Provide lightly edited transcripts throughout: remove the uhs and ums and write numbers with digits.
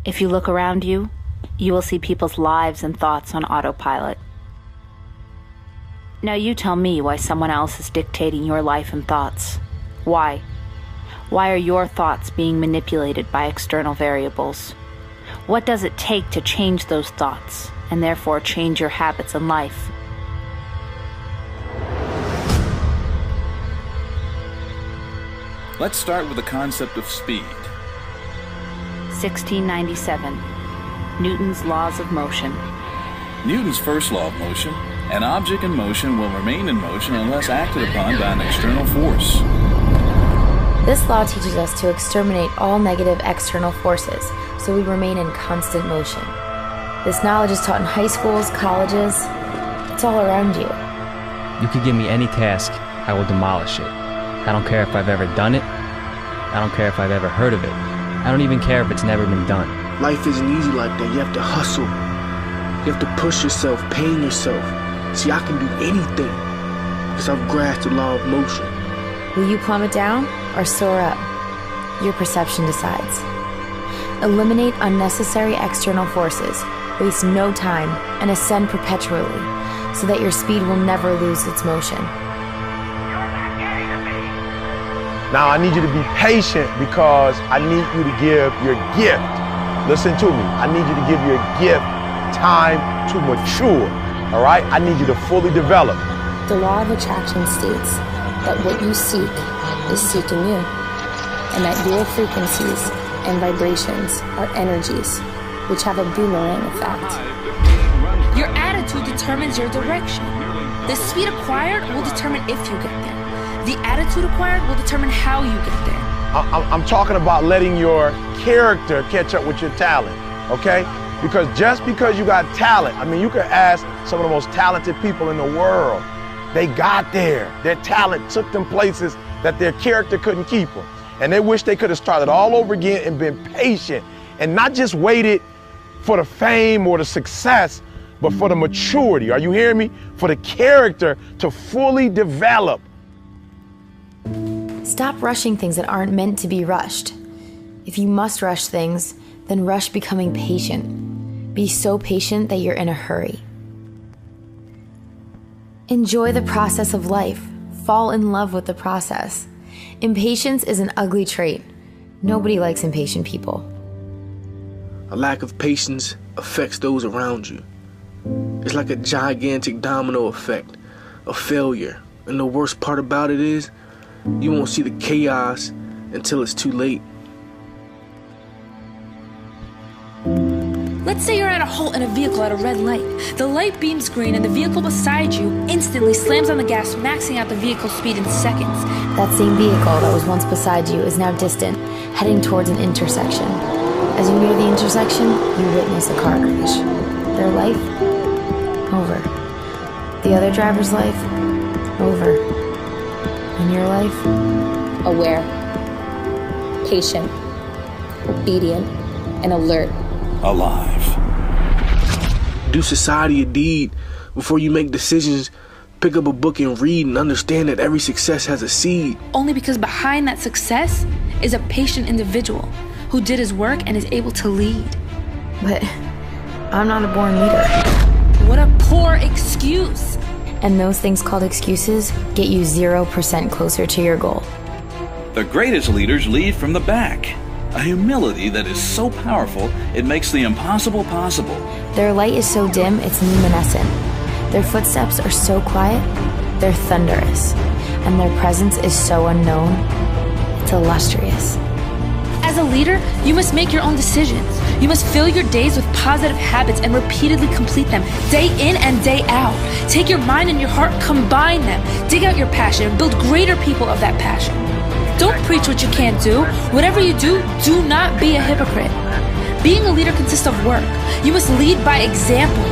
If you look around you, you will see people's lives and thoughts on autopilot. Now you tell me why someone else is dictating your life and thoughts. Why? Why are your thoughts being manipulated by external variables? What does it take to change those thoughts, and therefore change your habits in life? Let's start with the concept of speed. 1697. Newton's laws of motion. Newton's first law of motion: an object in motion will remain in motion unless acted upon by an external force. This law teaches us to exterminate all negative external forces, so we remain in constant motion. This knowledge is taught in high schools, colleges. It's all around you. You could give me any task, I will demolish it. I don't care if I've ever done it. I don't care if I've ever heard of it. I don't even care if it's never been done. Life isn't easy like that. You have to hustle. You have to push yourself, pain yourself. See, I can do anything because I've grasped the law of motion. Will you plummet down or soar up? Your perception decides. Eliminate unnecessary external forces, waste no time, and ascend perpetually, so that your speed will never lose its motion. Now I need you to be patient because I need you to give your gift. Listen to me. I need you to give your gift time to mature. All right? I need you to fully develop. The law of attraction states that what you seek is seeking you, and that your frequencies and vibrations are energies which have a boomerang effect. Your attitude determines your direction. The speed acquired will determine if you get there. The attitude acquired will determine how you get there. I'm talking about letting your character catch up with your talent, okay? Because just because you got talent, I mean, you can ask some of the most talented people in the world. They got there. Their talent took them places that their character couldn't keep them. And they wish they could have started all over again and been patient and not just waited for the fame or the success, but for the maturity. Are you hearing me? For the character to fully develop. Stop rushing things that aren't meant to be rushed. If you must rush things, then rush becoming patient. Be so patient that you're in a hurry. Enjoy the process of life. Fall in love with the process. Impatience is an ugly trait. Nobody likes impatient people. A lack of patience affects those around you. It's like a gigantic domino effect, a failure. And the worst part about it is, you won't see the chaos until it's too late. Let's say you're at a halt in a vehicle at a red light. The light beams green and the vehicle beside you instantly slams on the gas, maxing out the vehicle's speed in seconds. That same vehicle that was once beside you is now distant, heading towards an intersection. As you near the intersection, you witness a car crash. Their life, over. The other driver's life, over. And your life? Aware, patient, obedient, and alert. Alive. Do society a deed before you make decisions. Pick up a book and read and understand that every success has a seed. Only because behind that success is a patient individual who did his work and is able to lead. But I'm not a born leader. What a poor excuse. And those things called excuses get you 0% closer to your goal. The greatest leaders lead from the back. A humility that is so powerful, it makes the impossible possible. Their light is so dim, it's luminescent. Their footsteps are so quiet, they're thunderous. And their presence is so unknown, it's illustrious. As a leader, you must make your own decisions. You must fill your days with positive habits and repeatedly complete them, day in and day out. Take your mind and your heart, combine them. Dig out your passion and build greater people of that passion. Don't preach what you can't do. Whatever you do, do not be a hypocrite. Being a leader consists of work. You must lead by example.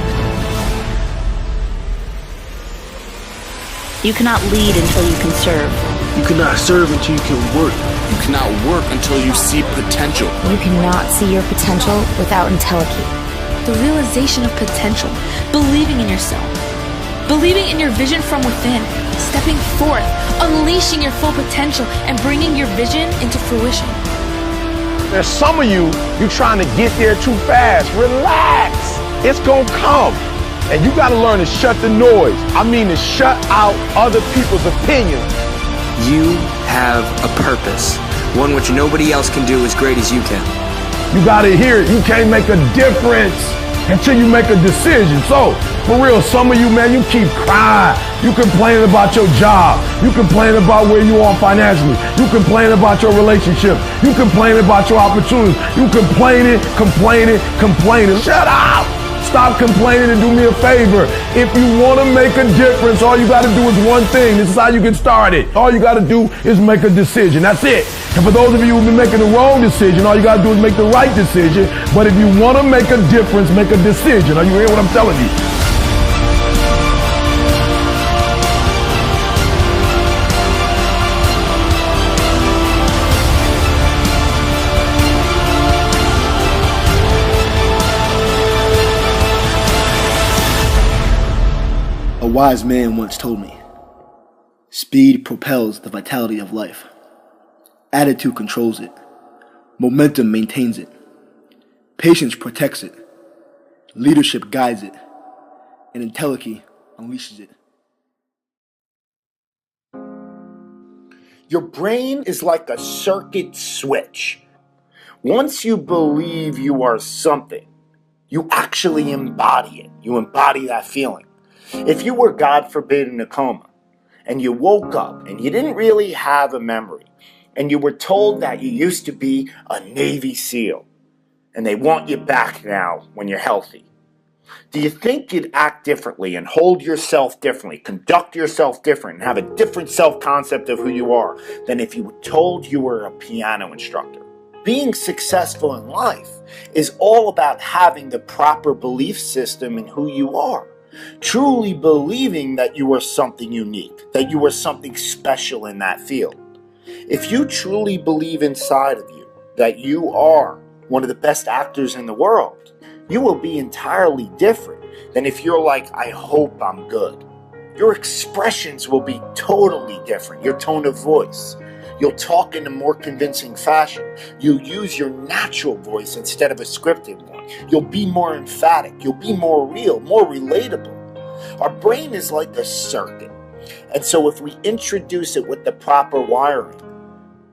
You cannot lead until you can serve. You cannot serve until you can work. You cannot work until you see potential. You cannot see your potential without intellectual. The realization of potential, believing in yourself, believing in your vision from within, stepping forth, unleashing your full potential, and bringing your vision into fruition. There's some of you trying to get there too fast. Relax. It's gonna come. And you gotta learn to shut the noise. I mean to shut out other people's opinions. You have a purpose, one which nobody else can do as great as you can. You gotta hear it. You can't make a difference until you make a decision. So, for real, some of you, man, you keep crying. You complaining about your job. You complaining about where you are financially. You complaining about your relationship. You complaining about your opportunities. You complaining. Shut up! Stop complaining and do me a favor. If you want to make a difference, all you got to do is one thing. This is how you get started. All you got to do is make a decision. That's it. And for those of you who've been making the wrong decision, all you got to do is make the right decision. But if you want to make a difference, make a decision. Are you hearing what I'm telling you? A wise man once told me, speed propels the vitality of life. Attitude controls it. Momentum maintains it. Patience protects it. Leadership guides it. And intelligence unleashes it. Your brain is like a circuit switch. Once you believe you are something, you actually embody it. You embody that feeling. If you were, God forbid, in a coma, and you woke up and you didn't really have a memory, and you were told that you used to be a Navy SEAL, and they want you back now when you're healthy, do you think you'd act differently and hold yourself differently, conduct yourself different, and have a different self-concept of who you are than if you were told you were a piano instructor? Being successful in life is all about having the proper belief system in who you are. Truly believing that you are something unique, that you are something special in that field. If you truly believe inside of you that you are one of the best actors in the world, you will be entirely different than if you're like, I hope I'm good. Your expressions will be totally different. Your tone of voice. You'll talk in a more convincing fashion. You'll use your natural voice instead of a scripted one. You'll be more emphatic. You'll be more real, more relatable. Our brain is like a circuit. And so if we introduce it with the proper wiring,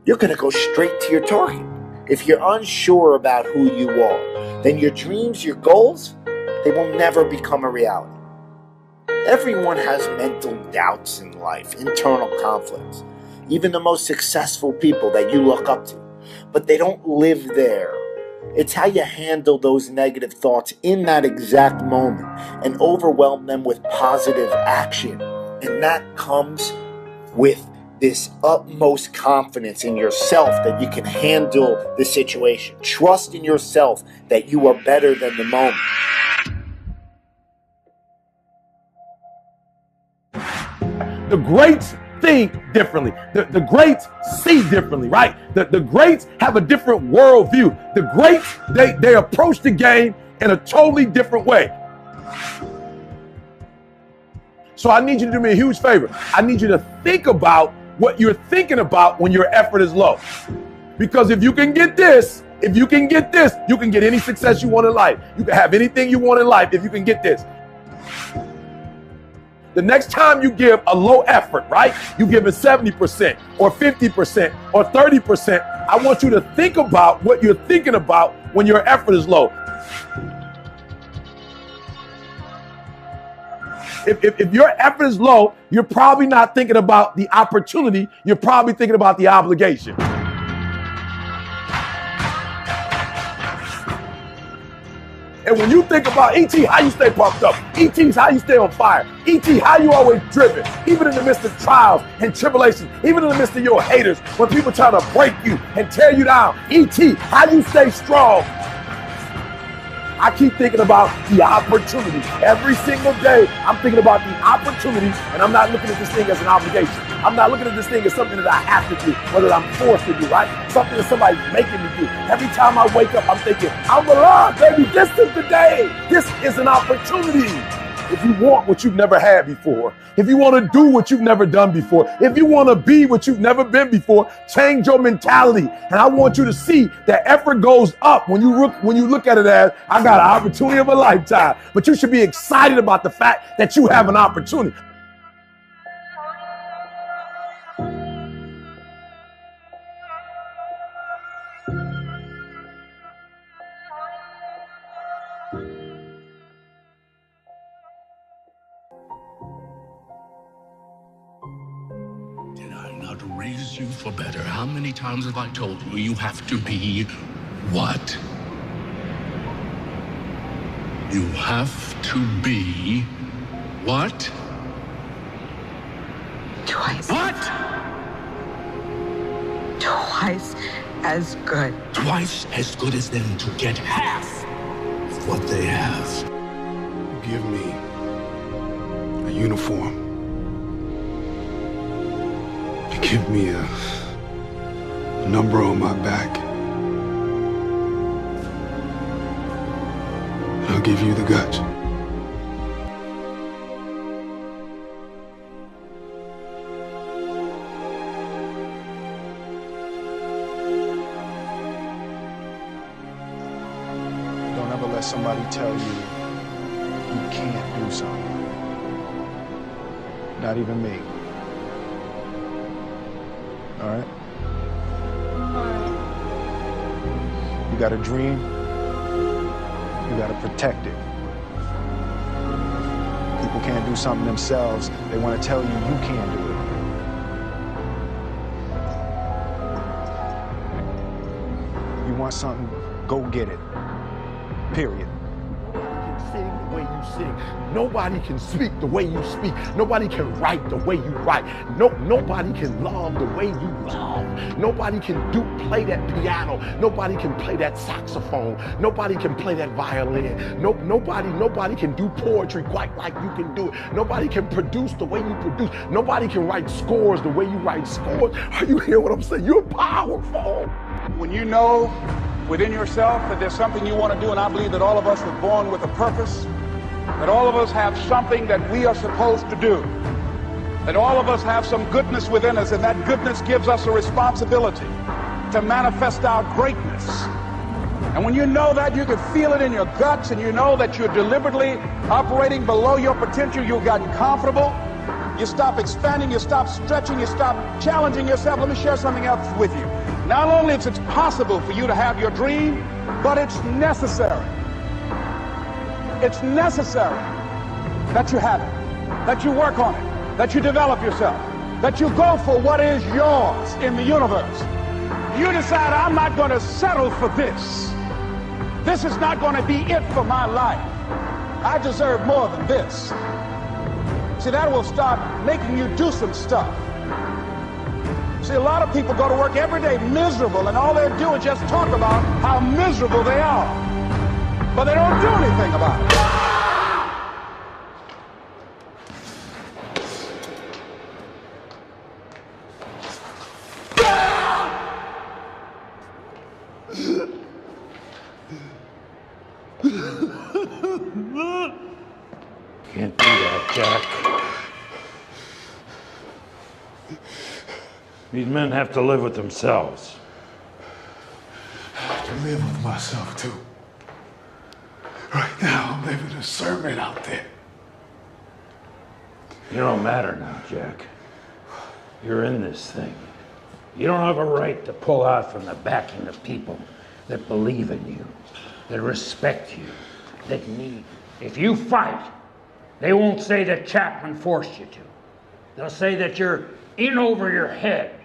you're going to go straight to your target. If you're unsure about who you are, then your dreams, your goals, they will never become a reality. Everyone has mental doubts in life, internal conflicts. Even the most successful people that you look up to. But they don't live there. It's how you handle those negative thoughts in that exact moment and overwhelm them with positive action. And that comes with this utmost confidence in yourself that you can handle the situation. Trust in yourself that you are better than the moment. The greats think differently. The greats see differently, right? The greats have a different worldview. The greats, they approach the game in a totally different way. So I need you to do me a huge favor. I need you to think about what you're thinking about when your effort is low. Because if you can get this, you can get any success you want in life. You can have anything you want in life if you can get this. The next time you give a low effort, right? You give it 70% or 50% or 30%. I want you to think about what you're thinking about when your effort is low. If your effort is low, you're probably not thinking about the opportunity. You're probably thinking about the obligation. And when you think about E.T., how you stay pumped up. E.T.'s how you stay on fire. E.T., how you always driven. Even in the midst of trials and tribulations. Even in the midst of your haters. When people try to break you and tear you down. E.T., how you stay strong. I keep thinking about the opportunity. Every single day, I'm thinking about the opportunity, and I'm not looking at this thing as an obligation. I'm not looking at this thing as something that I have to do, or that I'm forced to do, right? Something that somebody's making me do. Every time I wake up, I'm thinking, I'm alive, baby. This is the day. This is an opportunity. If you want what you've never had before, if you want to do what you've never done before, if you want to be what you've never been before, change your mentality. And I want you to see that effort goes up when you look at it as, I got an opportunity of a lifetime. But you should be excited about the fact that you have an opportunity. Raise you for better. How many times have I told you you have to be what? You have to be what? Twice. What? Twice as good. Twice as good as them to get half of what they have. Give me a uniform. Give me a number on my back. And I'll give you the guts. Don't ever let somebody tell you you can't do something. Not even me. All right? You got a dream, you got to protect it. People can't do something themselves. They want to tell you you can't do it. You want something, go get it. Period. Sing the way you sing. Nobody can speak the way you speak. Nobody can write the way you write. Nobody can love the way you love. Nobody can play that piano. Nobody can play that saxophone. Nobody can play that violin. Nobody can do poetry quite like you can do it. Nobody can produce the way you produce. Nobody can write scores the way you write scores. Are you hearing what I'm saying? You're powerful. When you know within yourself that there's something you want to do, and I believe that all of us are born with a purpose, that all of us have something that we are supposed to do, that all of us have some goodness within us, and that goodness gives us a responsibility to manifest our greatness. And when you know that, you can feel it in your guts, and you know that you're deliberately operating below your potential, you've gotten comfortable, you stop expanding, you stop stretching, you stop challenging yourself. Let me share something else with you. Not only is it possible for you to have your dream, but it's necessary. It's necessary that you have it, that you work on it, that you develop yourself, that you go for what is yours in the universe. You decide, I'm not going to settle for this. This is not going to be it for my life. I deserve more than this. See, that will start making you do some stuff. See, a lot of people go to work every day miserable, and all they do is just talk about how miserable they are. But they don't do anything about it. Can't do that, Jack. These men have to live with themselves. I have to live with myself, too. Right now, I'm living a sermon out there. You don't matter now, Jack. You're in this thing. You don't have a right to pull out from the backing of people that believe in you, that respect you, that need you. If you fight, they won't say that Chapman forced you to. They'll say that you're in over your head,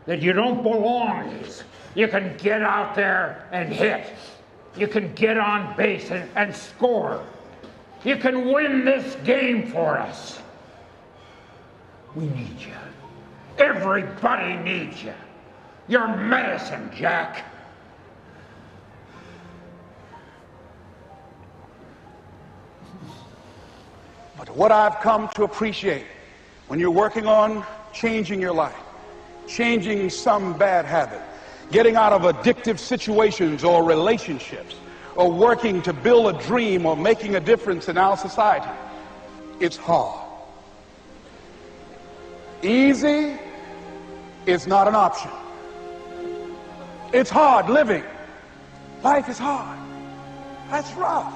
that you don't belong. You can get out there and hit. You can get on base and score. You can win this game for us. We need you. Everybody needs you. You're medicine, Jack. But what I've come to appreciate when you're working on changing your life, changing some bad habit, getting out of addictive situations or relationships, or working to build a dream or making a difference in our society, it's hard. Easy is not an option. It's hard living. Life is hard. That's rough.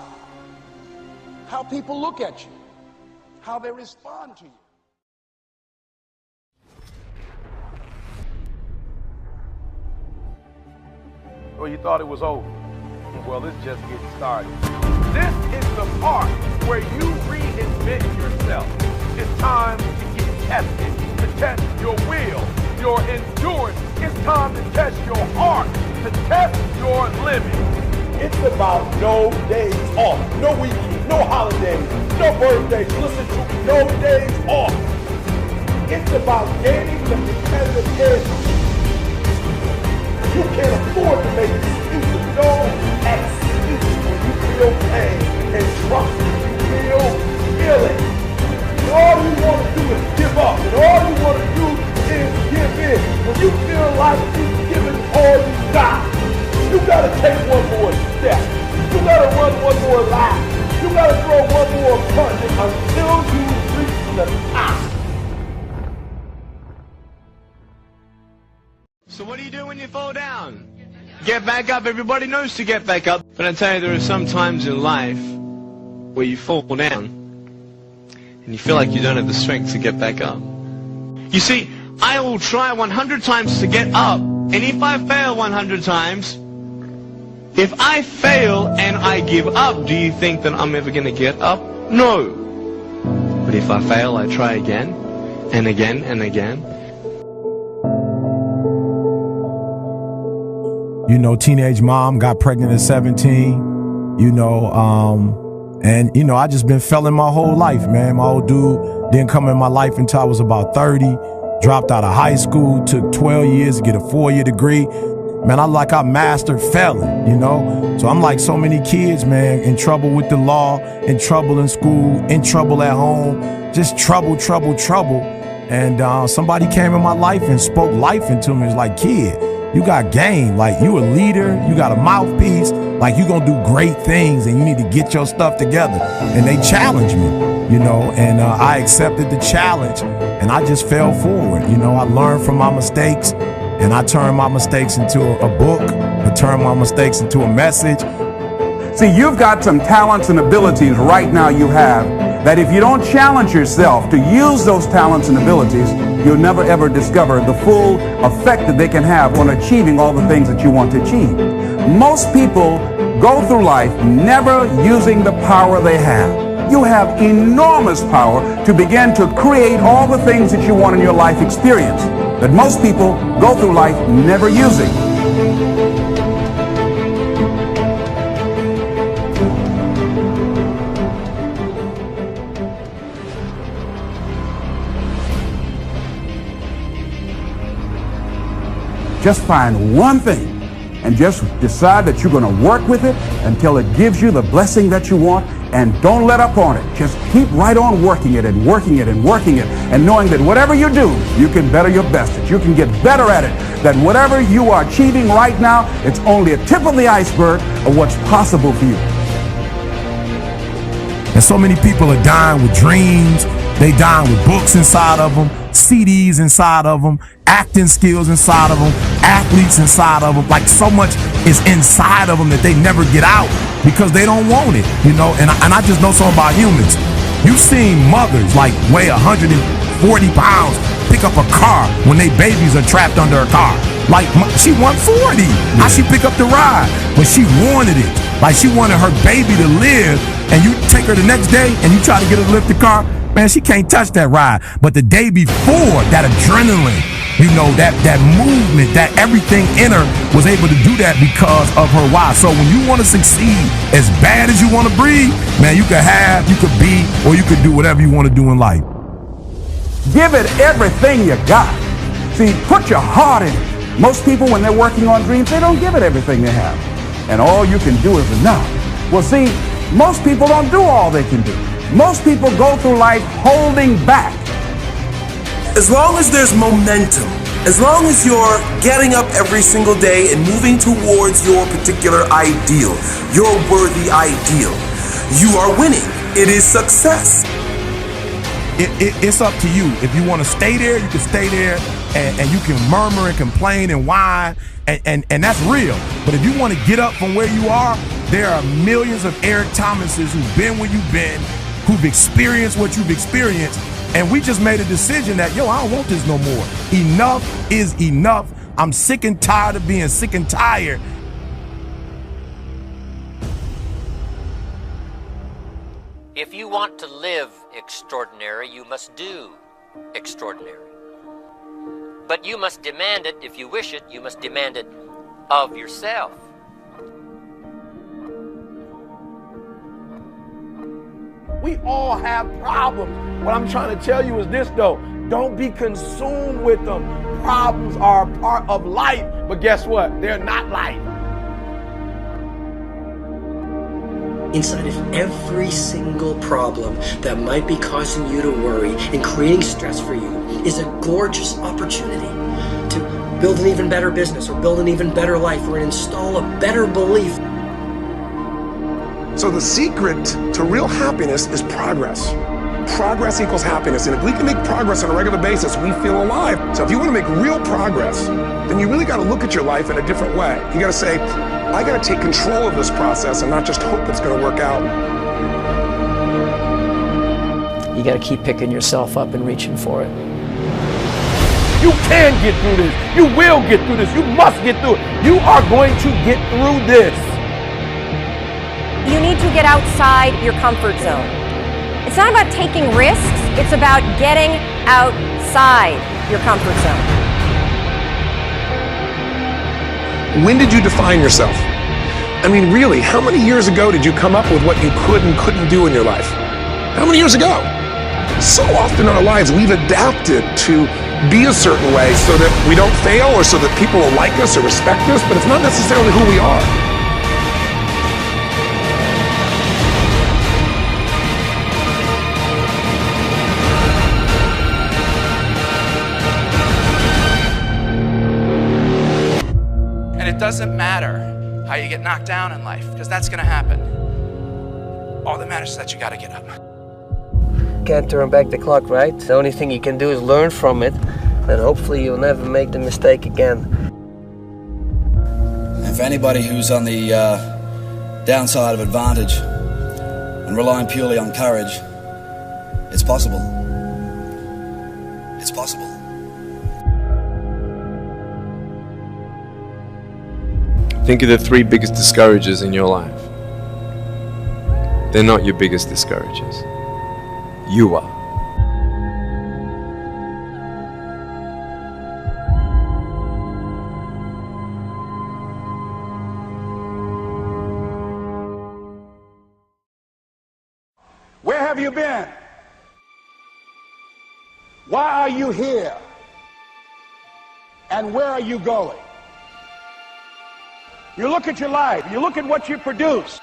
How people look at you, how they respond to you. Well, you thought it was over. Well, it's just getting started. This is the part where you reinvent yourself. It's time to get tested, to test your will, your endurance. It's time to test your heart, to test your living. It's about no days off, no weekends, no holidays, no birthdays. Listen to me, no days off. It's about gaining the competitive edge. You can't afford to make excuses. No excuses when you feel pain. And trust me, you feel it. And all you want to do is give up. And all you want to do is give in. When you feel like you've given all you got, you got to take one more step. You got to run one more lap. You got to throw one more punch until you reach the top. So what do you do when you fall down? Get back up. Everybody knows to get back up. But I tell you, there are some times in life where you fall down and you feel like you don't have the strength to get back up. You see, I will try 100 times to get up, and if I fail 100 times, if I fail and I give up, do you think that I'm ever going to get up? No. But if I fail, I try again and again and again. You know, teenage mom got pregnant at 17, you know, and, you know, I just been failing my whole life, man. My old dude didn't come in my life until I was about 30, dropped out of high school, took 12 years to get a 4-year degree. Man, I mastered failing, you know? So I'm like so many kids, man, in trouble with the law, in trouble in school, in trouble at home, just trouble. And somebody came in my life and spoke life into me. It's like, kid, you got game. Like, you a leader, you got a mouthpiece, like you gonna do great things and you need to get your stuff together. And they challenged me, you know, and I accepted the challenge and I just fell forward. You know, I learned from my mistakes and I turned my mistakes into a book. I turned my mistakes into a message. See, you've got some talents and abilities right now you have that if you don't challenge yourself to use those talents and abilities, you'll never ever discover the full effect that they can have on achieving all the things that you want to achieve. Most people go through life never using the power they have. You have enormous power to begin to create all the things that you want in your life experience that most people go through life never using. Just find one thing and just decide that you're going to work with it until it gives you the blessing that you want, and don't let up on it. Just keep right on working it and working it and working it, and knowing that whatever you do, you can better your best, that you can get better at it, that whatever you are achieving right now, it's only a tip of the iceberg of what's possible for you. And so many people are dying with dreams. They dying with books inside of them, CDs inside of them, acting skills inside of them, athletes inside of them. Like, so much is inside of them that they never get out because they don't want it, you know. And I just know something about humans. You've seen mothers like weigh 140 pounds pick up a car when they babies are trapped under a car. Like, she 140. How she pick up the ride? But she wanted it. Like, she wanted her baby to live, and you take her the next day and you try to get her to lift the car, man, she can't touch that ride. But the day before, that adrenaline, you know, that movement, that everything in her was able to do that because of her why. So when you want to succeed as bad as you want to breathe, man, you could have, you could be, or you could do whatever you want to do in life. Give it everything you got. See, put your heart in it. Most people, when they're working on dreams, they don't give it everything they have. And all you can do is enough. Well, see, most people don't do all they can do. Most people go through life holding back. As long as there's momentum, as long as you're getting up every single day and moving towards your particular ideal, your worthy ideal, you are winning. It is success. it's up to you. If you want to stay there, you can stay there, and you can murmur and complain and whine, and that's real. But if you want to get up from where you are, there are millions of Eric Thomases who've been where you've been, who've experienced what you've experienced, and we just made a decision that, yo, I don't want this no more. Enough is enough. I'm sick and tired of being sick and tired. If you want to live extraordinary, you must do extraordinary. But you must demand it. If you wish it, you must demand it of yourself. We all have problems. What I'm trying to tell you is this, though. Don't be consumed with them. Problems are a part of life, but guess what? They're not life. Inside of every single problem that might be causing you to worry and creating stress for you is a gorgeous opportunity to build an even better business or build an even better life or install a better belief. So the secret to real happiness is progress. Progress equals happiness, and if we can make progress on a regular basis, we feel alive. So if you want to make real progress, then you really got to look at your life in a different way. You got to say, I got to take control of this process and not just hope it's going to work out. You got to keep picking yourself up and reaching for it. You can get through this. You will get through this. You must get through it. You are going to get through this. You need to get outside your comfort zone. It's not about taking risks, it's about getting outside your comfort zone. When did you define yourself? I mean, really, how many years ago did you come up with what you could and couldn't do in your life? How many years ago? So often in our lives, we've adapted to be a certain way so that we don't fail or so that people will like us or respect us, but it's not necessarily who we are. It doesn't matter how you get knocked down in life, because that's going to happen. All that matters is that you got to get up. Can't turn back the clock, right? The only thing you can do is learn from it, and hopefully you'll never make the mistake again. And for anybody who's on the downside of advantage and relying purely on courage, it's possible. It's possible. Think of the 3 biggest discouragers in your life. They're not your biggest discouragers. You are. Where have you been? Why are you here? And where are you going? You look at your life, you look at what you produce.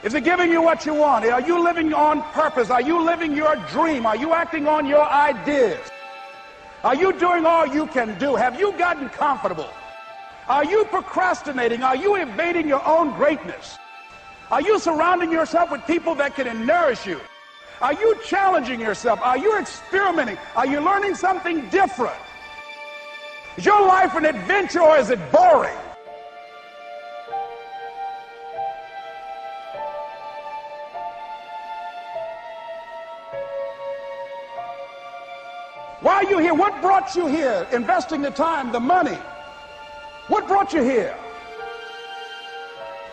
Is it giving you what you want? Are you living on purpose? Are you living your dream? Are you acting on your ideas? Are you doing all you can do? Have you gotten comfortable? Are you procrastinating? Are you evading your own greatness? Are you surrounding yourself with people that can nourish you? Are you challenging yourself? Are you experimenting? Are you learning something different? Is your life an adventure or is it boring? Why are you here? What brought you here? Investing the time, the money. What brought you here?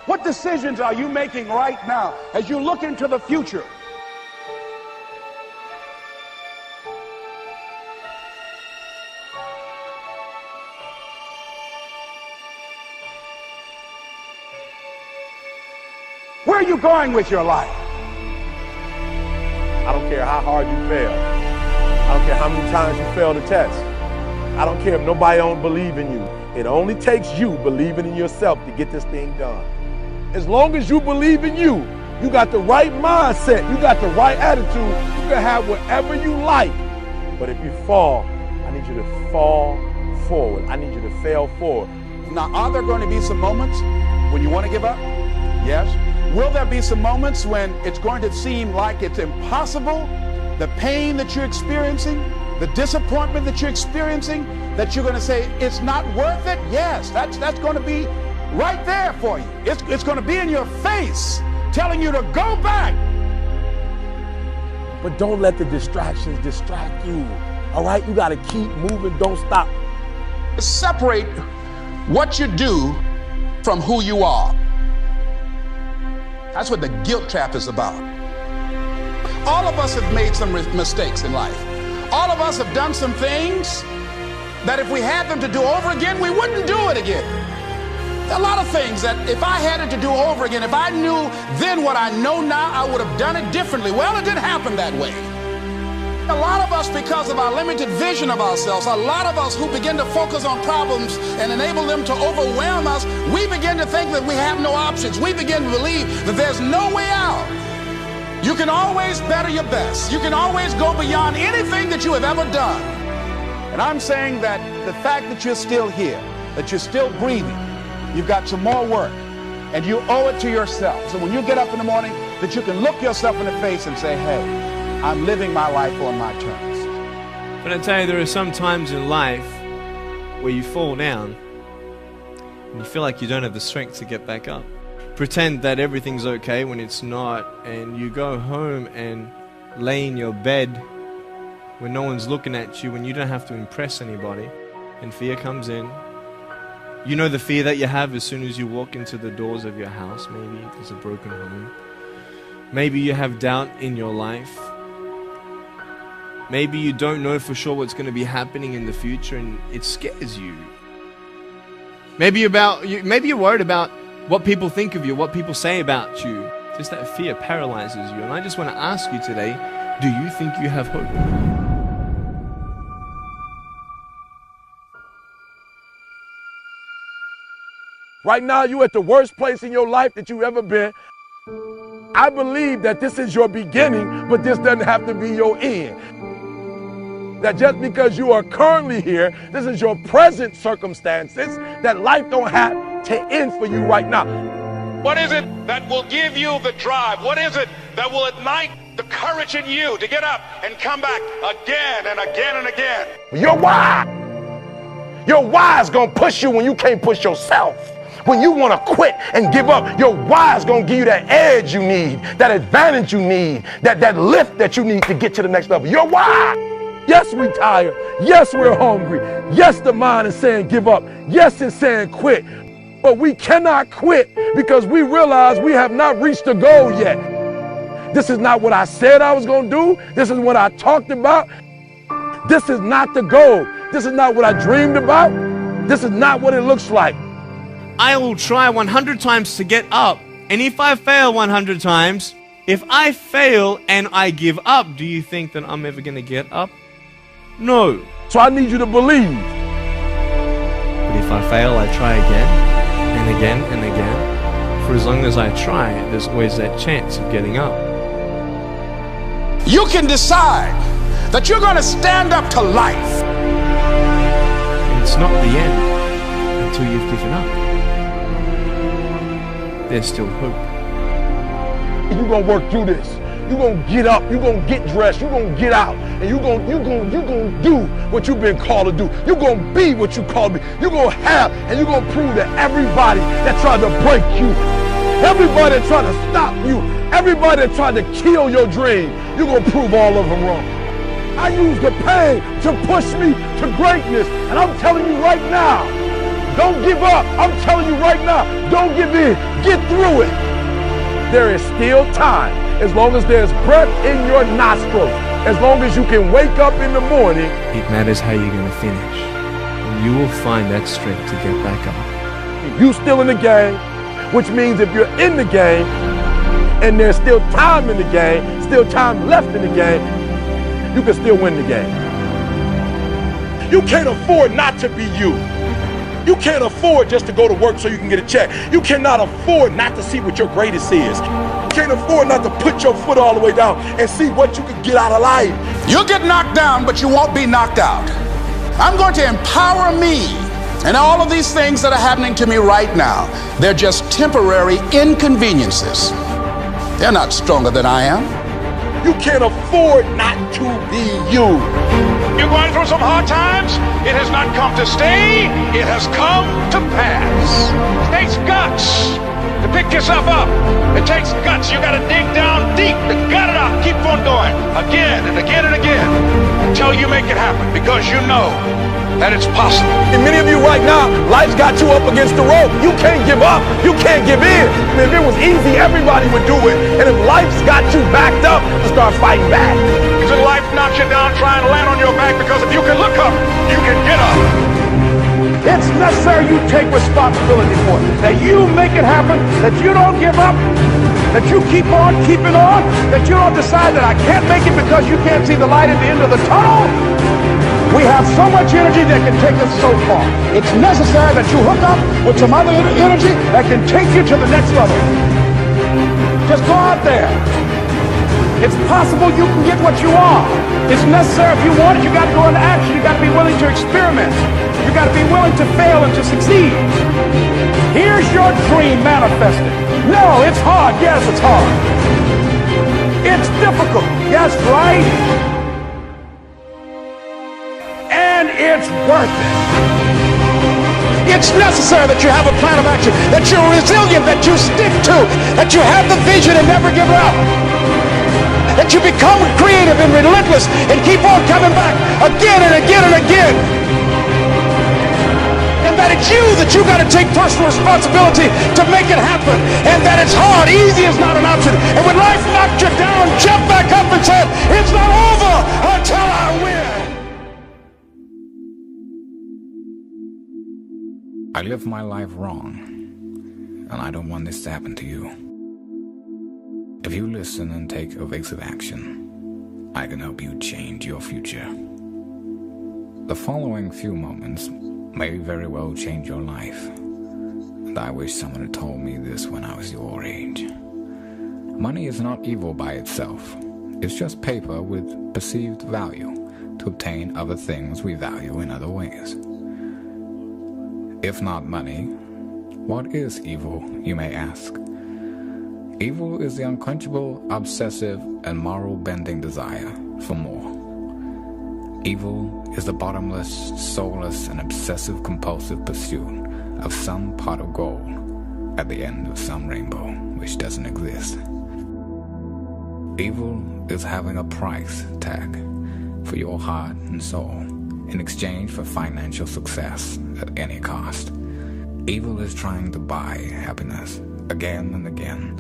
What decisions are you making right now as you look into the future? Where are you going with your life? I don't care how hard you fail. I don't care how many times you fail the test. I don't care if nobody don't believe in you. It only takes you believing in yourself to get this thing done. As long as you believe in you, you got the right mindset, you got the right attitude, you can have whatever you like. But if you fall, I need you to fall forward. I need you to fail forward. Now, are there going to be some moments when you want to give up? Yes. Will there be some moments when it's going to seem like it's impossible the pain that you're experiencing, the disappointment that you're experiencing, that you're going to say, it's not worth it? Yes, that's going to be right there for you. It's going to be in your face, telling you to go back. But don't let the distractions distract you. All right? You got to keep moving. Don't stop. Separate what you do from who you are. That's what the guilt trap is about. All of us have made some mistakes in life. All of us have done some things that if we had them to do over again, we wouldn't do it again. There are a lot of things that if I had it to do over again, if I knew then what I know now, I would have done it differently. Well, it didn't happen that way. A lot of us, because of our limited vision of ourselves, a lot of us who begin to focus on problems and enable them to overwhelm us, we begin to think that we have no options. We begin to believe that there's no way out. You can always better your best. You can always go beyond anything that you have ever done. And I'm saying that the fact that you're still here, that you're still breathing, you've got some more work, and you owe it to yourself. So when you get up in the morning, that you can look yourself in the face and say, hey, I'm living my life on my terms. But I tell you, there are some times in life where you fall down and you feel like you don't have the strength to get back up. Pretend that everything's okay when it's not, and you go home and lay in your bed when no one's looking at you, when you don't have to impress anybody, and fear comes in. You know the fear that you have as soon as you walk into the doors of your house. Maybe there's a broken home. Maybe you have doubt in your life. Maybe you don't know for sure what's going to be happening in the future, and it scares you. Maybe you're worried about what people think of you, what people say about you. Just that fear paralyzes you. And I just want to ask you today, do you think you have hope? Right now, you're at the worst place in your life that you've ever been. I believe that this is your beginning, but this doesn't have to be your end. That just because you are currently here, this is your present circumstances, that life don't have to end for you right now. What is it that will give you the drive? What is it that will ignite the courage in you to get up and come back again and again and again? Your why. Your why is going to push you when you can't push yourself. When you want to quit and give up, your why is going to give you that edge you need, that advantage you need, that lift that you need to get to the next level. Your why. Yes, we're tired. Yes, we're hungry. Yes, the mind is saying give up. Yes, it's saying quit. But we cannot quit because we realize we have not reached the goal yet. This is not what I said I was going to do. This is what I talked about. This is not the goal. This is not what I dreamed about. This is not what it looks like. I will try 100 times to get up. And if I fail 100 times, if I fail and I give up, do you think that I'm ever going to get up? No. So I need you to believe. But if I fail, I try again and again and again. For as long as I try, there's always that chance of getting up. You can decide that you're going to stand up to life. And it's not the end until you've given up. There's still hope. You're going to work through this. You're going to get up. You're going to get dressed. You're going to get out. And you're going to do what you've been called to do. You're going to be what you called to be. You're going to have, and you're going to prove that everybody that tried to break you, everybody that tried to stop you, everybody that tried to kill your dream, you're going to prove all of them wrong. I use the pain to push me to greatness. And I'm telling you right now, don't give up. I'm telling you right now, don't give in. Get through it. There is still time. As long as there's breath in your nostrils, as long as you can wake up in the morning. It matters how you're going to finish. And you will find that strength to get back up. You still in the game, which means if you're in the game and there's still time in the game, still time left in the game, you can still win the game. You can't afford not to be you. You can't afford just to go to work so you can get a check. You cannot afford not to see what your greatest is. You can't afford not to put your foot all the way down and see what you can get out of life. You'll get knocked down, but you won't be knocked out. I'm going to empower me. And all of these things that are happening to me right now, they're just temporary inconveniences. They're not stronger than I am. You can't afford not to be you. You're going through some hard times. It has not come to stay. It has come to pass. It takes guts to pick yourself up. It takes guts. You got to dig down deep to gut it out. Keep on going again and again and again until you make it happen, because you know that it's possible. And many of you right now, life's got you up against the rope. You can't give up. You can't give in. I mean, if it was easy, everybody would do it. And if life's got you backed up, you start fighting back. Because life knocks you down trying to land on your back, because if you can look up, you can get up. It's necessary you take responsibility for it. That you make it happen, that you don't give up, that you keep on keeping on, that you don't decide that I can't make it because you can't see the light at the end of the tunnel. We have so much energy that can take us so far. It's necessary that you hook up with some other energy that can take you to the next level. Just go out there. It's possible you can get what you want. It's necessary if you want it, you got to go into action. You got to be willing to experiment. You got to be willing to fail and to succeed. Here's your dream manifested. No, it's hard. Yes, it's hard. It's difficult. Yes, right? And it's worth it. It's necessary that you have a plan of action, that you're resilient, that you stick to, that you have the vision and never give up, that you become creative and relentless and keep on coming back again and again and again. And that it's you got to take personal responsibility to make it happen, and that it's hard. Easy is not an option. And when life knocks you down, jump back up and say, it's not over until I win. I live my life wrong, and I don't want this to happen to you. If you listen and take evasive action, I can help you change your future. The following few moments may very well change your life, and I wish someone had told me this when I was your age. Money is not evil by itself. It's just paper with perceived value to obtain other things we value in other ways. If not money, what is evil, you may ask? Evil is the unquenchable, obsessive, and moral-bending desire for more. Evil is the bottomless, soulless, and obsessive-compulsive pursuit of some pot of gold at the end of some rainbow which doesn't exist. Evil is having a price tag for your heart and soul in exchange for financial success at any cost. Evil is trying to buy happiness again and again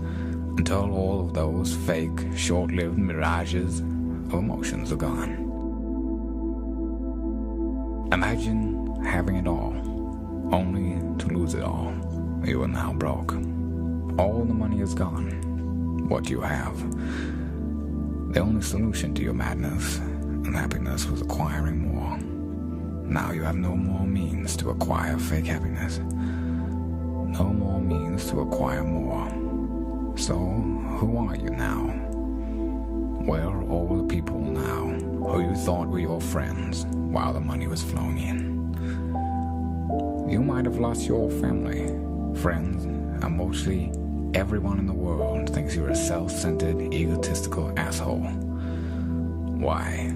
until all of those fake, short-lived mirages of emotions are gone. Imagine having it all, only to lose it all. You are now broke. All the money is gone. What you have. The only solution to your madness and happiness was acquiring more. Now you have no more means to acquire fake happiness. No more means to acquire more. So, who are you now? Where are all the people now who you thought were your friends while the money was flowing in? You might have lost your family, friends, and mostly everyone in the world thinks you're a self-centered, egotistical asshole. Why?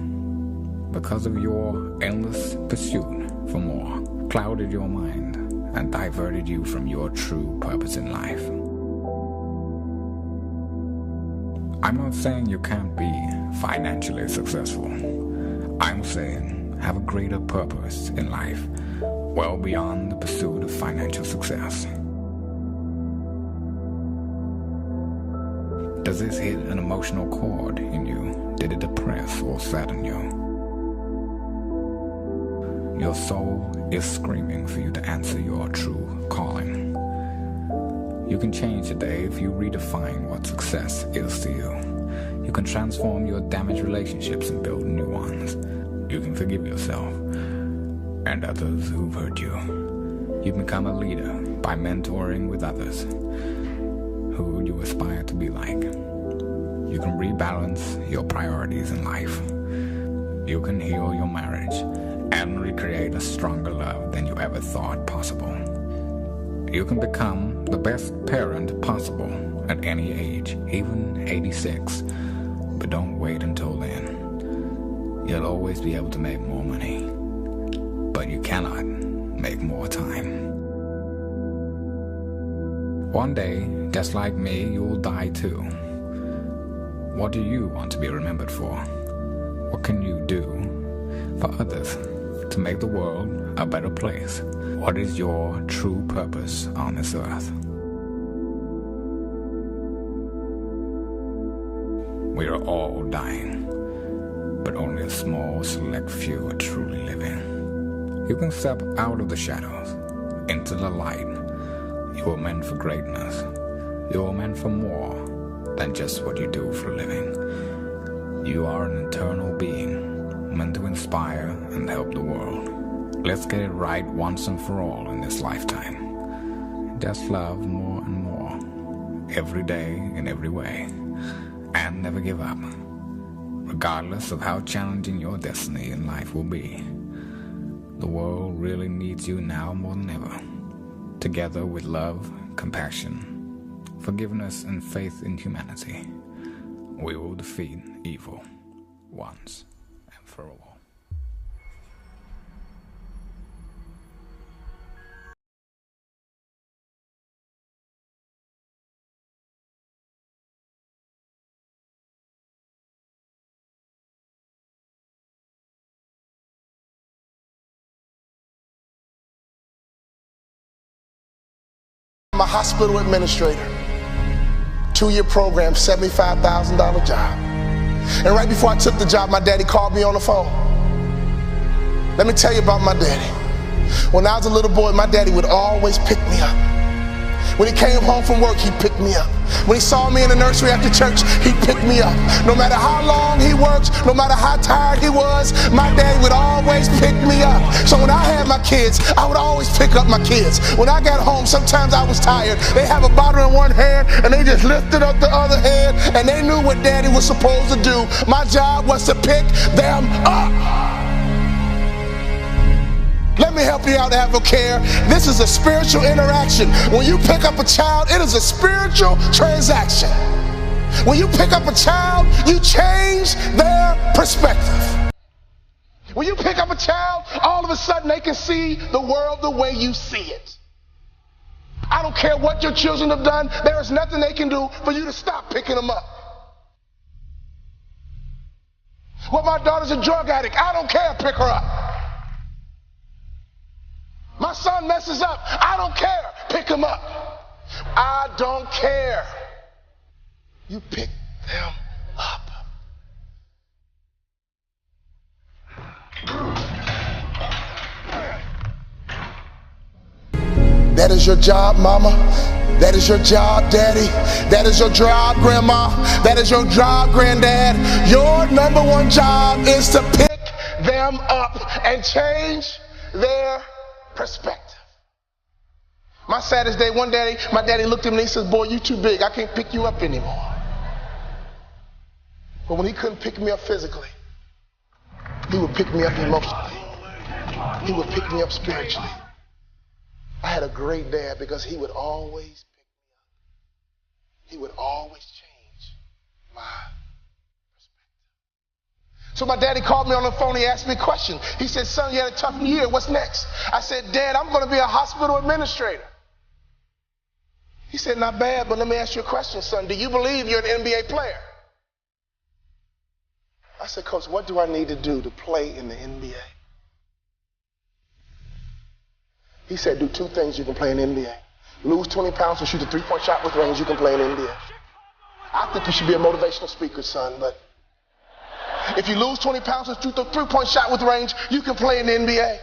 Because of your endless pursuit for more clouded your mind and diverted you from your true purpose in life. I'm not saying you can't be financially successful. I'm saying have a greater purpose in life, well beyond the pursuit of financial success. Does this hit an emotional chord in you? Did it depress or sadden you? Your soul is screaming for you to answer your true calling. You can change today if you redefine what success is to you. You can transform your damaged relationships and build new ones. You can forgive yourself and others who've hurt you. You become a leader by mentoring with others who you aspire to be like. You can rebalance your priorities in life. You can heal your marriage and recreate a stronger love than you ever thought possible. You can become the best parent possible at any age, even 86, But don't wait until then. You'll always be able to make more money, but you cannot make more time. One day, just like me, you will die too. What do you want to be remembered for? What can you do for others to make the world a better place? What is your true purpose on this earth? We are all dying, but only a small select few are truly living. You can step out of the shadows into the light. You are meant for greatness. You are meant for more than just what you do for a living. You are an eternal being, meant to inspire and help the world. Let's get it right once and for all in this lifetime. Just love more and more, every day in every way, and never give up, regardless of how challenging your destiny in life will be. The world really needs you now more than ever. Together with love, compassion, forgiveness, and faith in humanity, we will defeat evil once and for all. I'm a hospital administrator. 2-year program, $75,000 job. And right before I took the job, my daddy called me on the phone. Let me tell you about my daddy. When I was a little boy, my daddy would always pick me up. When he came home from work, he'd pick me up. When he saw me in the nursery after church, he'd pick me up. No matter how long he worked, no matter how tired he was, my daddy would always pick me up. So when I had my kids, I would always pick up my kids. When I got home, sometimes I was tired. They have a bottle in one hand, and they just lifted up the other hand, and they knew what daddy was supposed to do. My job was to pick them up. Let me help you out, Advocare. This is a spiritual interaction. When you pick up a child, it is a spiritual transaction. When you pick up a child, you change their perspective. When you pick up a child, all of a sudden they can see the world the way you see it. I don't care what your children have done, there is nothing they can do for you to stop picking them up. Well, my daughter's a drug addict. I don't care, pick her up. My son messes up. I don't care. Pick him up. I don't care. You pick them up. That is your job, mama. That is your job, daddy. That is your job, grandma. That is your job, granddad. Your number one job is to pick them up and change their perspective. My saddest day, one day, my daddy looked at me and he said, boy, you too big. I can't pick you up anymore. But when he couldn't pick me up physically, he would pick me up emotionally. He would pick me up spiritually. I had a great dad because he would always pick me up. He would always change my So my daddy called me on the phone. He asked me a question. He said, son, you had a tough year. What's next? I said, Dad, I'm going to be a hospital administrator. He said, not bad, but let me ask you a question, son. Do you believe you're an NBA player? I said, Coach, what do I need to do to play in the NBA? He said, do 2 things you can play in the NBA. Lose 20 pounds and shoot a 3-point shot with range, you can play in the NBA. I think you should be a motivational speaker, son, but if you lose 20 pounds and shoot the 3-point shot with range, you can play in the NBA.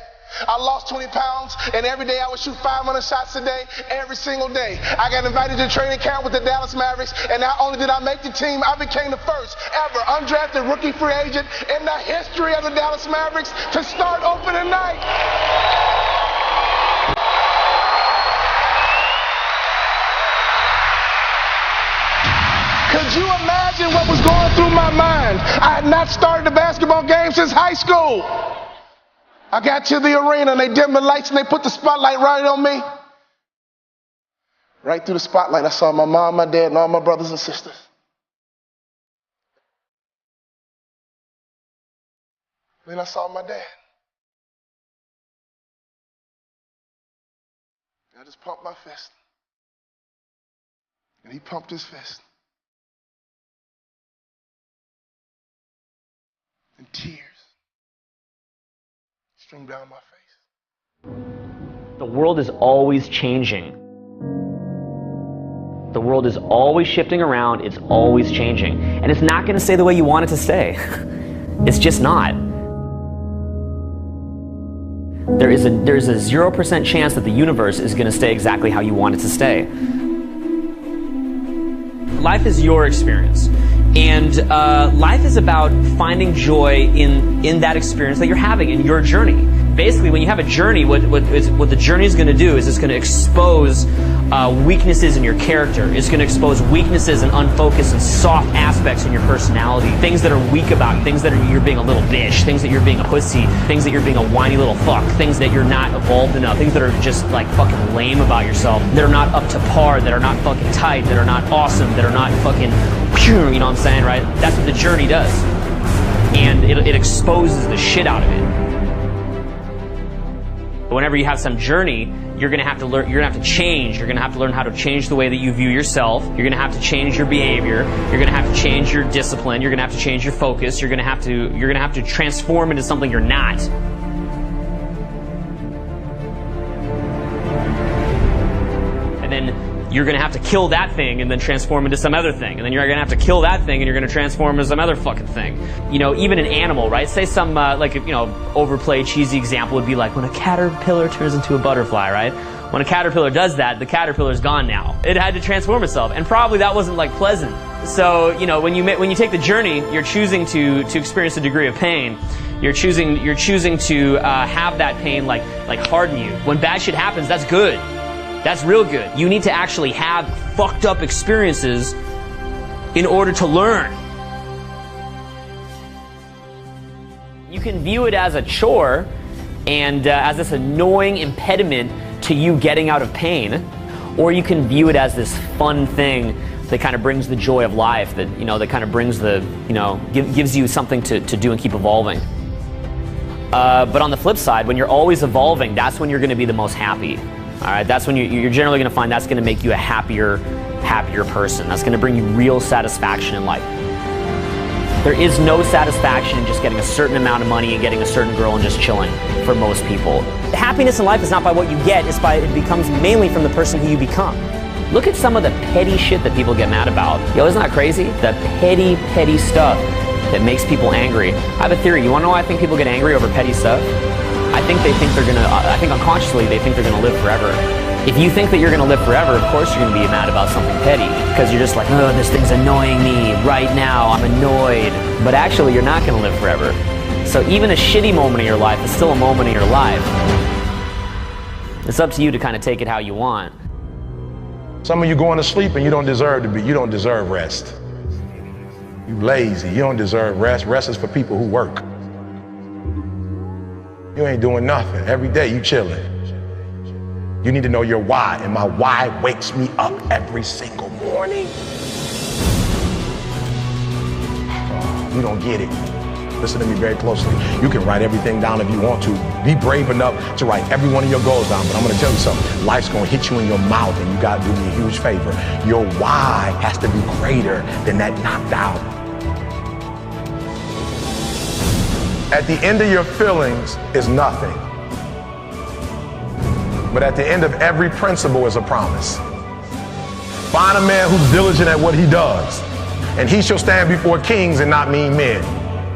I lost 20 pounds, and every day I would shoot 500 shots a day, every single day. I got invited to training camp with the Dallas Mavericks, and not only did I make the team, I became the first ever undrafted rookie free agent in the history of the Dallas Mavericks to start opening night. Could you imagine what was going through my mind? I had not started a basketball game since high school. I got to the arena and they dimmed the lights and they put the spotlight right on me. Right through the spotlight, I saw my mom, my dad, and all my brothers and sisters. Then I saw my dad. I just pumped my fist. And he pumped his fist. And tears streamed down my face. The world is always changing. The world is always shifting around. It's always changing. And it's not going to stay the way you want it to stay. It's just not. There's a 0% chance that the universe is going to stay exactly how you want it to stay. Life is your experience. And life is about finding joy in that experience that you're having, in your journey. Basically, when you have a journey, what the journey is going to do is it's going to expose weaknesses in your character. It's going to expose weaknesses and unfocused and soft aspects in your personality. Things that are weak about, things that you're being a little bitch, things that you're being a pussy, things that you're being a whiny little fuck, things that you're not evolved enough, things that are just like fucking lame about yourself, that are not up to par, that are not fucking tight, that are not awesome, that are not fucking, you know what I'm saying, right? That's what the journey does. And it exposes the shit out of it. Whenever you have some journey, you're going to have to learn, you're going to have to change. You're going to have to learn how to change the way that you view yourself. You're going to have to change your behavior. You're going to have to change your discipline. You're going to have to change your focus. You're going to have to transform into something you're not. And then you're going to have to kill that thing and then transform into some other thing. And then you're going to have to kill that thing and you're going to transform into some other fucking thing. You know, even an animal, right? Say some, overplayed, cheesy example would be like when a caterpillar turns into a butterfly, right? When a caterpillar does that, the caterpillar's gone now. It had to transform itself. And probably that wasn't, pleasant. So, when you take the journey, you're choosing to experience a degree of pain. You're choosing to have that pain, harden you. When bad shit happens, that's good. That's real good. You need to actually have fucked up experiences in order to learn. You can view it as a chore and as this annoying impediment to you getting out of pain, or you can view it as this fun thing that kind of brings the joy of life, that kind of brings gives you something to do and keep evolving. But on the flip side, when you're always evolving, that's when you're going to be the most happy. All right, that's when you're generally going to find that's going to make you a happier person. That's going to bring you real satisfaction in life. There is no satisfaction in just getting a certain amount of money and getting a certain girl and just chilling for most people. Happiness in life is not by what you get, it becomes mainly from the person who you become. Look at some of the petty shit that people get mad about. Yo, isn't that crazy? The petty stuff that makes people angry. I have a theory. You want to know why I think people get angry over petty stuff? I think unconsciously they think they're gonna live forever. If you think that you're gonna live forever, of course you're gonna be mad about something petty, because you're just like, oh, this thing's annoying me right now, I'm annoyed. But actually, you're not gonna live forever. So even a shitty moment in your life is still a moment in your life. It's up to you to kind of take it how you want. Some of you going to sleep and you don't deserve rest. You lazy, you don't deserve rest. Rest is for people who work. You ain't doing nothing. Every day you chilling. You need to know your why, and my why wakes me up every single morning. Oh, you don't get it. Listen to me very closely. You can write everything down if you want to. Be brave enough to write every one of your goals down, but I'm gonna tell you something. Life's gonna hit you in your mouth, and you gotta do me a huge favor. Your why has to be greater than that knocked out. At the end of your feelings is nothing. But at the end of every principle is a promise. Find a man who's diligent at what he does, and he shall stand before kings and not mean men.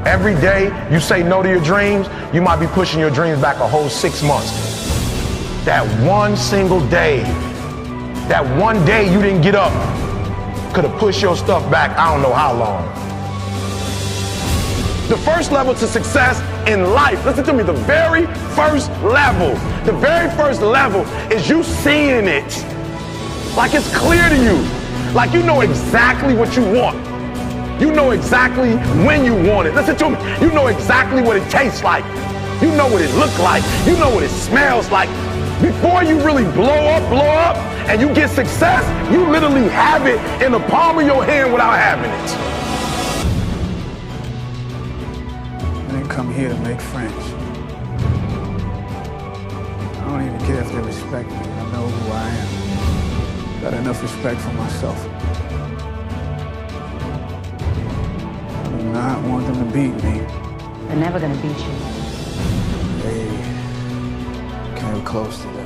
Every day you say no to your dreams, you might be pushing your dreams back a whole 6 months. That one single day, that one day you didn't get up, could have pushed your stuff back I don't know how long. The first level to success in life, listen to me, the very first level is you seeing it. Like it's clear to you. Like you know exactly what you want. You know exactly when you want it. Listen to me, you know exactly what it tastes like. You know what it looks like. You know what it smells like. Before you really blow up, and you get success, you literally have it in the palm of your hand without having it. When it come here to make friends. I don't even care if they respect me. I know who I am. Got enough respect for myself. I do not want them to beat me. They're never gonna beat you. They came close to that.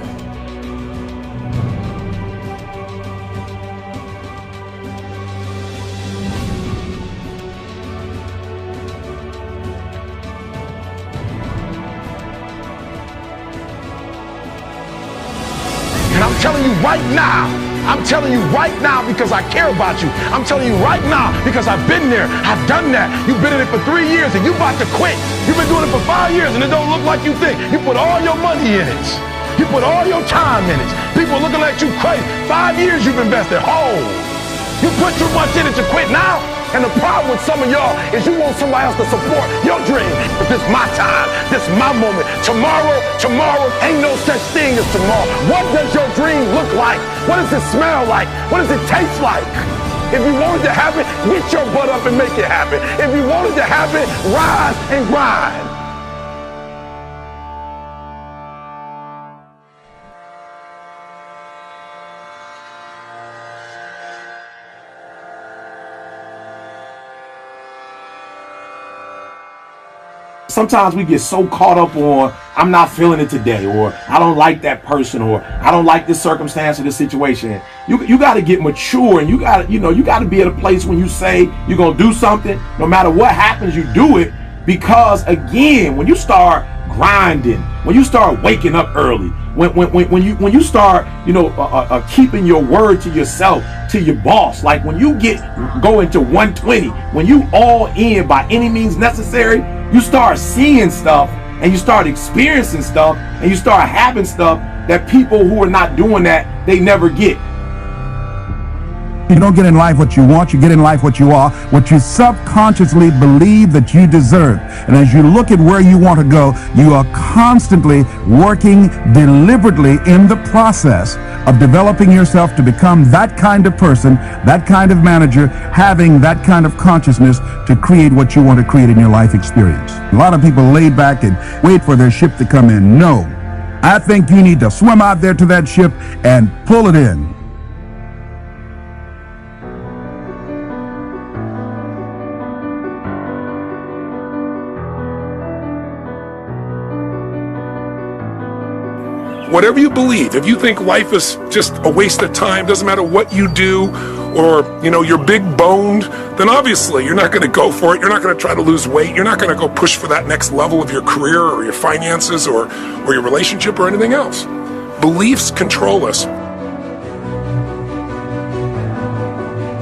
And I'm telling you right now because I care about you. I'm telling you right now because I've been there. I've done that. You've been in it for 3 years and you about to quit. You've been doing it for 5 years and it don't look like you think. You put all your money in it. You put all your time in it. People looking at you crazy. 5 years you've invested. You put too much in it to quit now. And the problem with some of y'all is you want somebody else to support your dream. But this is my time. This is my moment. Tomorrow ain't no such thing as tomorrow. What does your dream look like? What does it smell like? What does it taste like? If you want it to happen, get your butt up and make it happen. If you want it to happen, rise and grind. Sometimes we get so caught up on, I'm not feeling it today, or I don't like that person, or I don't like this circumstance or this situation. You got to get mature, and you got to be at a place when you say you're going to do something, no matter what happens, you do it. Because again, when you start grinding, when you start waking up early, when you start, keeping your word to yourself, to your boss, like when you go into 120, when you all in by any means necessary, you start seeing stuff and you start experiencing stuff and you start having stuff that people who are not doing that, they never get. You don't get in life what you want, you get in life what you are, what you subconsciously believe that you deserve. And as you look at where you want to go, you are constantly working deliberately in the process of developing yourself to become that kind of person, that kind of manager, having that kind of consciousness to create what you want to create in your life experience. A lot of people lay back and wait for their ship to come in. No, I think you need to swim out there to that ship and pull it in. Whatever you believe, if you think life is just a waste of time, doesn't matter what you do, or you're big boned, then obviously you're not going to go for it. You're not going to try to lose weight. You're not going to go push for that next level of your career or your finances or your relationship or anything else. Beliefs control us.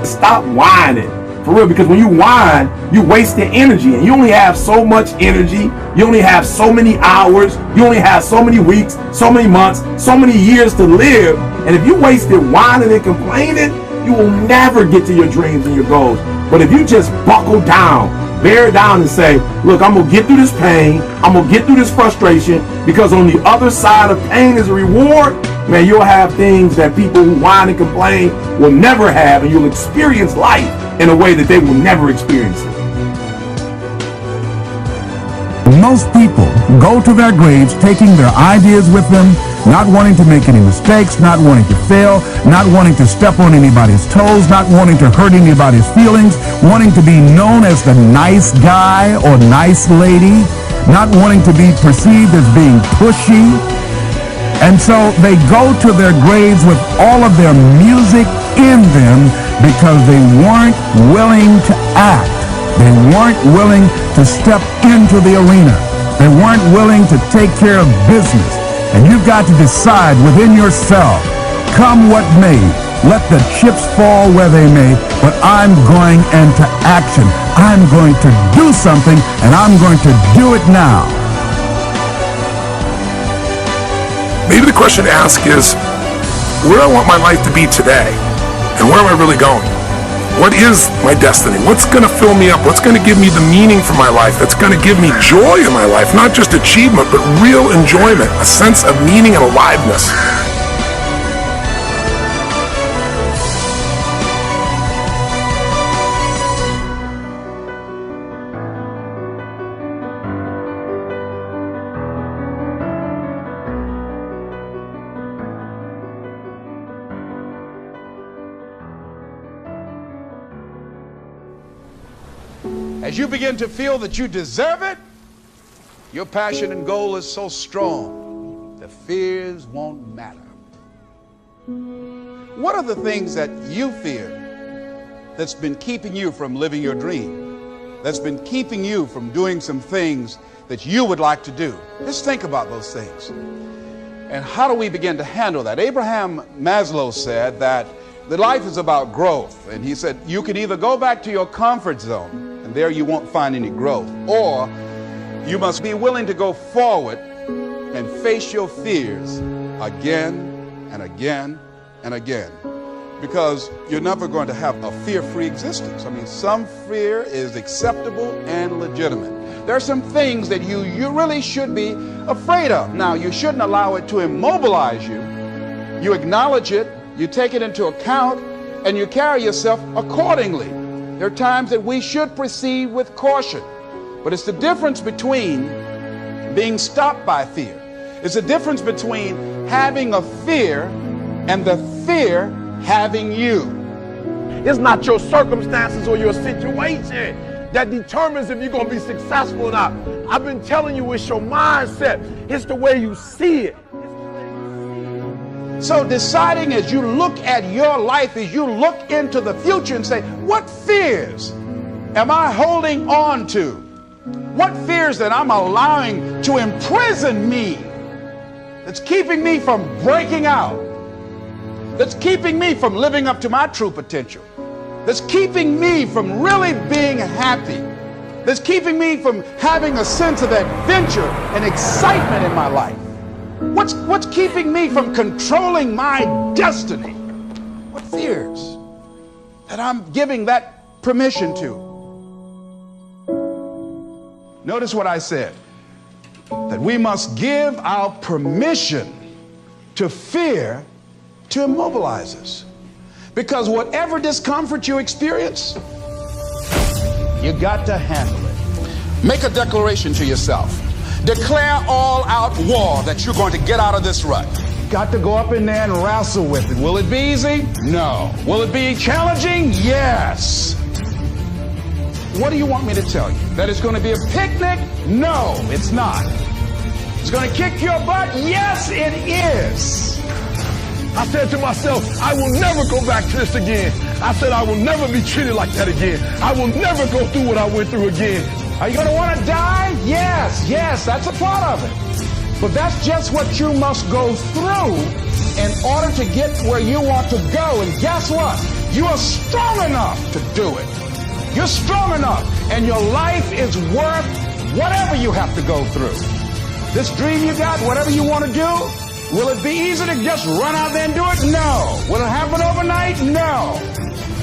Stop whining. For real, because when you whine, you waste the energy, and you only have so much energy, you only have so many hours, you only have so many weeks, so many months, so many years to live. And if you waste it whining and complaining, you will never get to your dreams and your goals. But if you just buckle down, bear down and say, look, I'm going to get through this pain, I'm going to get through this frustration, because on the other side of pain is a reward, man, you'll have things that people who whine and complain will never have, and you'll experience life in a way that they will never experience it. Most people go to their graves taking their ideas with them, not wanting to make any mistakes, not wanting to fail, not wanting to step on anybody's toes, not wanting to hurt anybody's feelings, wanting to be known as the nice guy or nice lady, not wanting to be perceived as being pushy. And so they go to their graves with all of their music in them because they weren't willing to act. They weren't willing to step into the arena. They weren't willing to take care of business. And you've got to decide within yourself, come what may, let the chips fall where they may, but I'm going into action. I'm going to do something, and I'm going to do it now. Maybe the question to ask is, where do I want my life to be today? And where am I really going? What is my destiny? What's going to fill me up? What's going to give me the meaning for my life? That's going to give me joy in my life, not just achievement, but real enjoyment, a sense of meaning and aliveness. As you begin to feel that you deserve it, your passion and goal is so strong, the fears won't matter. What are the things that you fear that's been keeping you from living your dream, that's been keeping you from doing some things that you would like to do? Just think about those things. And how do we begin to handle that? Abraham Maslow said that the life is about growth. And he said, you can either go back to your comfort zone, and there you won't find any growth, or you must be willing to go forward and face your fears again and again and again. Because you're never going to have a fear-free existence. I mean, some fear is acceptable and legitimate. There are some things that you really should be afraid of. Now, you shouldn't allow it to immobilize you. You acknowledge it, you take it into account, and you carry yourself accordingly. There are times that we should proceed with caution. But it's the difference between being stopped by fear. It's the difference between having a fear and the fear having you. It's not your circumstances or your situation that determines if you're going to be successful or not. I've been telling you, it's your mindset. It's the way you see it. So deciding as you look at your life, as you look into the future and say, what fears am I holding on to? What fears that I'm allowing to imprison me, that's keeping me from breaking out, that's keeping me from living up to my true potential, that's keeping me from really being happy, that's keeping me from having a sense of adventure and excitement in my life? What's keeping me from controlling my destiny? What fears that I'm giving that permission to? Notice what I said, that we must give our permission to fear to immobilize us. Because whatever discomfort you experience, you got to handle it. Make a declaration to yourself. Declare all-out war that you're going to get out of this rut. Got to go up in there and wrestle with it. Will it be easy? No. Will it be challenging? Yes. What do you want me to tell you? That it's going to be a picnic? No, it's not. It's going to kick your butt? Yes, it is. I said to myself, I will never go back to this again. I said I will never be treated like that again. I will never go through what I went through again. Are you going to want to die? Yes, that's a part of it. But that's just what you must go through in order to get where you want to go. And guess what? You are strong enough to do it. You're strong enough, and your life is worth whatever you have to go through. This dream you got, whatever you want to do, will it be easy to just run out there and do it? No. Will it happen overnight? No.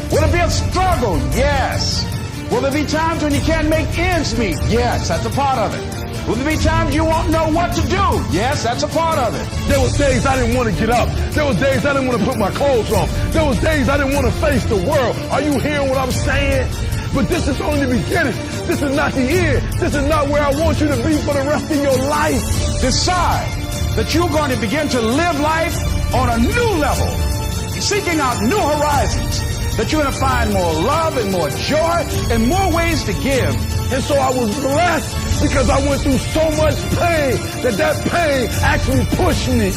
Will it be a struggle? Yes. Will there be times when you can't make ends meet? Yes, that's a part of it. Will there be times you won't know what to do? Yes, that's a part of it. There was days I didn't want to get up. There was days I didn't want to put my clothes on. There was days I didn't want to face the world. Are you hearing what I'm saying? But this is only the beginning. This is not the end. This is not where I want you to be for the rest of your life. Decide that you're going to begin to live life on a new level, seeking out new horizons, that you're going to find more love and more joy and more ways to give. And so I was blessed because I went through so much pain that pain actually pushed me.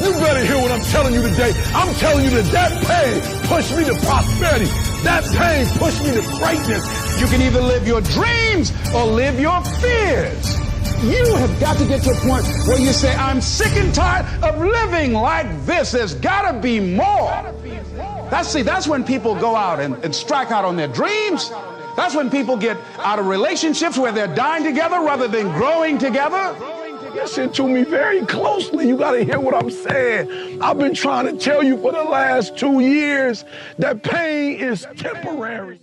You better hear what I'm telling you today. I'm telling you that pain pushed me to prosperity. That pain pushed me to greatness. You can either live your dreams or live your fears. You have got to get to a point where you say, I'm sick and tired of living like this. There's got to be more. That's when people go out and strike out on their dreams. That's when people get out of relationships where they're dying together rather than growing together. Listen to me very closely. You got to hear what I'm saying. I've been trying to tell you for the last 2 years that pain is temporary.